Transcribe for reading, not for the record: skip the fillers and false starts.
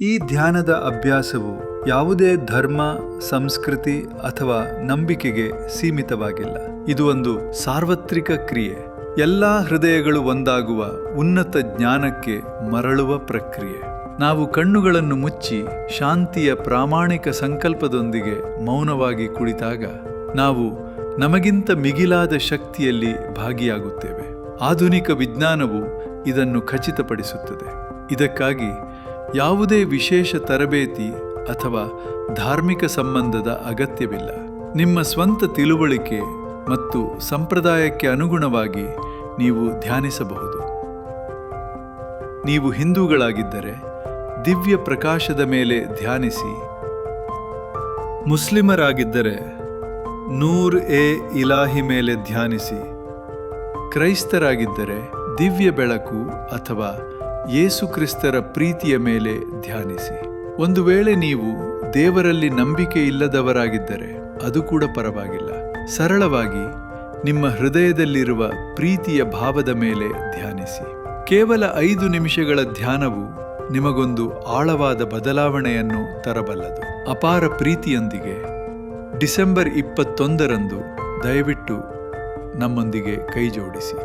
ಈ ಧ್ಯಾನದ ಅಭ್ಯಾಸವು ಯಾವುದೇ ಧರ್ಮ, ಸಂಸ್ಕೃತಿ ಅಥವಾ ನಂಬಿಕೆಗೆ ಸೀಮಿತವಾಗಿಲ್ಲ. ಇದು ಒಂದು ಸಾರ್ವತ್ರಿಕ ಕ್ರಿಯೆ. ಎಲ್ಲಾ ಹೃದಯಗಳು ಒಂದಾಗುವ ಉನ್ನತ ಜ್ಞಾನಕ್ಕೆ ಮರಳುವ ಪ್ರಕ್ರಿಯೆ. ನಾವು ಕಣ್ಣುಗಳನ್ನು ಮುಚ್ಚಿ ಶಾಂತಿಯ ಪ್ರಾಮಾಣಿಕ ಸಂಕಲ್ಪದೊಂದಿಗೆ ಮೌನವಾಗಿ ಕುಳಿತಾಗ ನಾವು ನಮಗಿಂತ ಮಿಗಿಲಾದ ಶಕ್ತಿಯಲ್ಲಿ ಭಾಗಿಯಾಗುತ್ತೇವೆ. ಆಧುನಿಕ ವಿಜ್ಞಾನವು ಇದನ್ನು ಖಚಿತಪಡಿಸುತ್ತದೆ. ಇದಕ್ಕಾಗಿ ಯಾವುದೇ ವಿಶೇಷ ತರಬೇತಿ ಅಥವಾ ಧಾರ್ಮಿಕ ಸಂಬಂಧದ ಅಗತ್ಯವಿಲ್ಲ. ನಿಮ್ಮ ಸ್ವಂತ ತಿಳುವಳಿಕೆ ಮತ್ತು ಸಂಪ್ರದಾಯಕ್ಕೆ ಅನುಗುಣವಾಗಿ ನೀವು ಧ್ಯಾನಿಸಬಹುದು. ನೀವು ಹಿಂದೂಗಳಾಗಿದ್ದರೆ ದಿವ್ಯ ಪ್ರಕಾಶದ ಮೇಲೆ ಧ್ಯಾನಿಸಿ. ಮುಸ್ಲಿಮರಾಗಿದ್ದರೆ ನೂರ್ ಎ ಇಲಾಹಿ ಮೇಲೆ ಧ್ಯಾನಿಸಿ. ಕ್ರೈಸ್ತರಾಗಿದ್ದರೆ ದಿವ್ಯ ಬೆಳಕು ಅಥವಾ ಯೇಸು ಕ್ರಿಸ್ತರ ಪ್ರೀತಿಯ ಮೇಲೆ ಧ್ಯಾನಿಸಿ. ಒಂದು ವೇಳೆ ನೀವು ದೇವರಲ್ಲಿ ನಂಬಿಕೆ ಇಲ್ಲದವರಾಗಿದ್ದರೆ ಅದು ಕೂಡ ಪರವಾಗಿಲ್ಲ. ಸರಳವಾಗಿ ನಿಮ್ಮ ಹೃದಯದಲ್ಲಿರುವ ಪ್ರೀತಿಯ ಭಾವದ ಮೇಲೆ ಧ್ಯಾನಿಸಿ. ಕೇವಲ 5 ನಿಮಿಷಗಳ ಧ್ಯಾನವು ನಿಮಗೊಂದು ಆಳವಾದ ಬದಲಾವಣೆಯನ್ನು ತರಬಲ್ಲದು. ಅಪಾರ ಪ್ರೀತಿಯೊಂದಿಗೆ ಡಿಸೆಂಬರ್ 21ರಂದು ದಯವಿಟ್ಟು ನಮ್ಮೊಂದಿಗೆ ಕೈಜೋಡಿಸಿ.